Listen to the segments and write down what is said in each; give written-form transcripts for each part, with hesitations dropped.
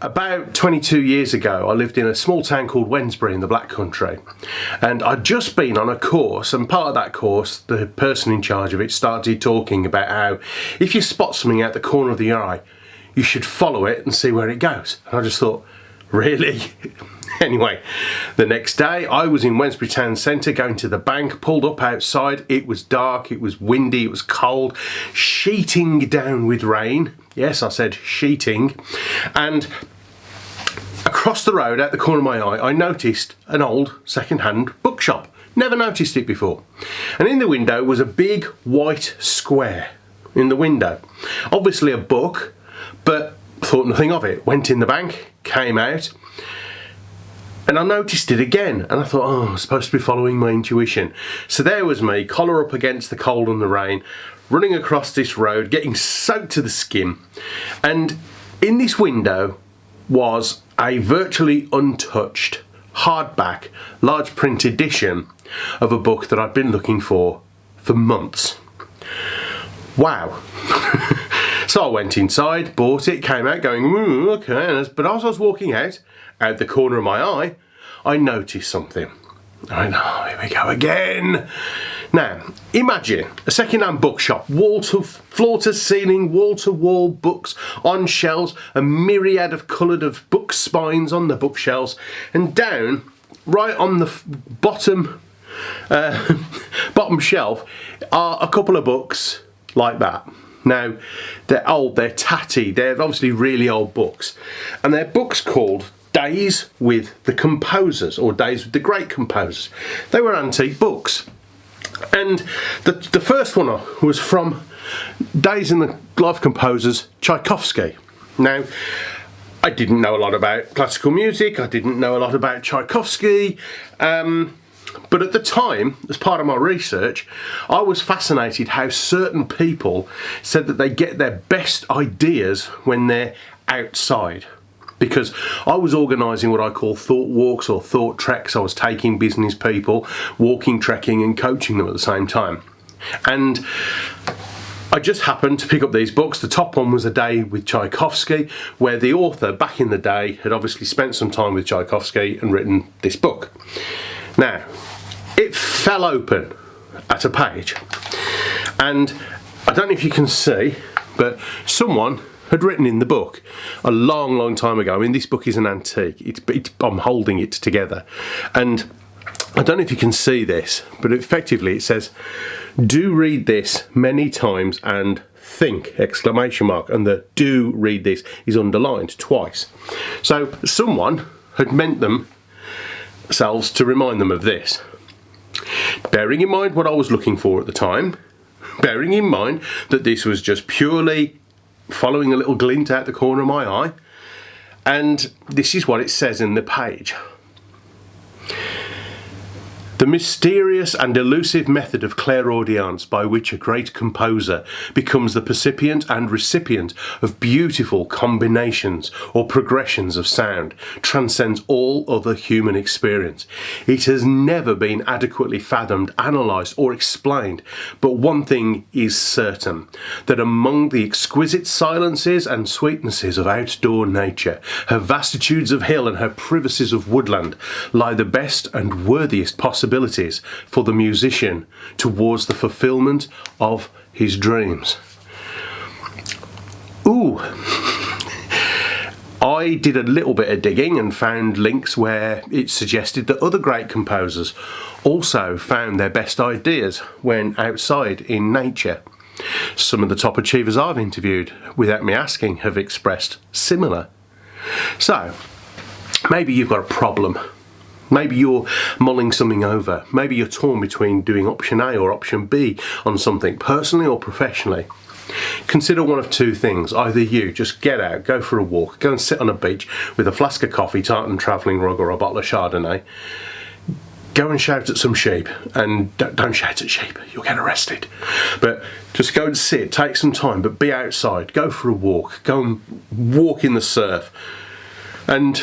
About 22 years ago, I lived in a small town called Wednesbury in the Black Country, and I'd just been on a course, and part of that course, the person in charge of it started talking about how if you spot something out the corner of the eye, you should follow it and see where it goes. And I just thought, really? Anyway, the next day I was in Wednesbury town centre going to the bank, pulled up outside. It was dark, it was windy, it was cold, sheeting down with rain. Yes, I said sheeting. And across the road, out the corner of my eye, I noticed an old second-hand bookshop. Never noticed it before. And in the window was a big white square in the window. Obviously a book, but thought nothing of it. Went in the bank, came out, and I noticed it again. And I thought, oh, I'm supposed to be following my intuition. So there was me, collar up against the cold and the rain, running across this road, getting soaked to the skin. And in this window was a virtually untouched hardback large print edition of a book that I'd been looking for months. Wow. So I went inside, bought it, came out going, okay. But as I was walking out the corner of my eye, I noticed something. I went, oh, here we go again. Now, imagine a second-hand bookshop, floor to ceiling, wall-to-wall books on shelves, a myriad of coloured book spines on the bookshelves, and down, right on the bottom shelf, are a couple of books like that. Now, they're old, they're tatty, they're obviously really old books, and they're books called Days with the Composers, or Days with the Great Composers. They were antique books. And the first one was from Days in the Life Composers, Tchaikovsky. Now, I didn't know a lot about classical music, I didn't know a lot about Tchaikovsky, but at the time, as part of my research, I was fascinated how certain people said that they get their best ideas when they're outside. Because I was organising what I call thought walks or thought treks. I was taking business people, walking, trekking and coaching them at the same time. And I just happened to pick up these books. The top one was A Day with Tchaikovsky, where the author back in the day had obviously spent some time with Tchaikovsky and written this book. Now, it fell open at a page. And I don't know if you can see, but someone had written in the book a long time ago. I mean, this book is an antique. I'm holding it together, and I don't know if you can see this, but effectively it says, "Do read this many times and think!" And the "do read this" is underlined twice. So someone had meant themselves to remind them of this. Bearing in mind what I was looking for at the time, bearing in mind that this was just purely following a little glint out the corner of my eye, and this is what it says in the page. The mysterious and elusive method of clairaudience by which a great composer becomes the percipient and recipient of beautiful combinations or progressions of sound transcends all other human experience. It has never been adequately fathomed, analysed or explained, but one thing is certain, that among the exquisite silences and sweetnesses of outdoor nature, her vastitudes of hill and her privacies of woodland, lie the best and worthiest possibilities for the musician towards the fulfilment of his dreams. Ooh. I did a little bit of digging and found links where it suggested that other great composers also found their best ideas when outside in nature. Some of the top achievers I've interviewed, without me asking, have expressed similar. So, maybe you've got a problem. Maybe you're mulling something over. Maybe you're torn between doing option A or option B on something, personally or professionally. Consider one of two things. Either you just get out, go for a walk, go and sit on a beach with a flask of coffee, tartan travelling rug or a bottle of Chardonnay. Go and shout at some sheep, and don't shout at sheep, you'll get arrested. But just go and sit, take some time, but be outside, go for a walk, go and walk in the surf, and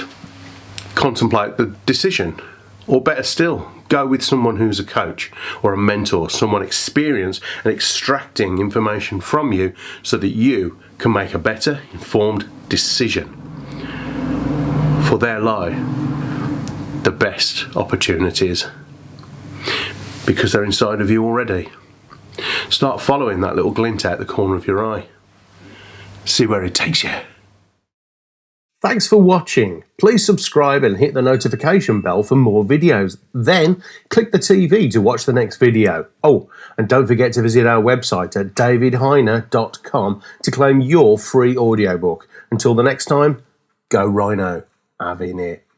contemplate the decision. Or better still, go with someone who's a coach or a mentor, someone experienced and extracting information from you so that you can make a better informed decision. For there lie the best opportunities, because they're inside of you already. Start following that little glint out the corner of your eye. See where it takes you. Thanks for watching. Please subscribe and hit the notification bell for more videos. Then click the TV to watch the next video. Oh, and don't forget to visit our website at davidhyner.com to claim your free audiobook. Until the next time, go Rhino. Having it.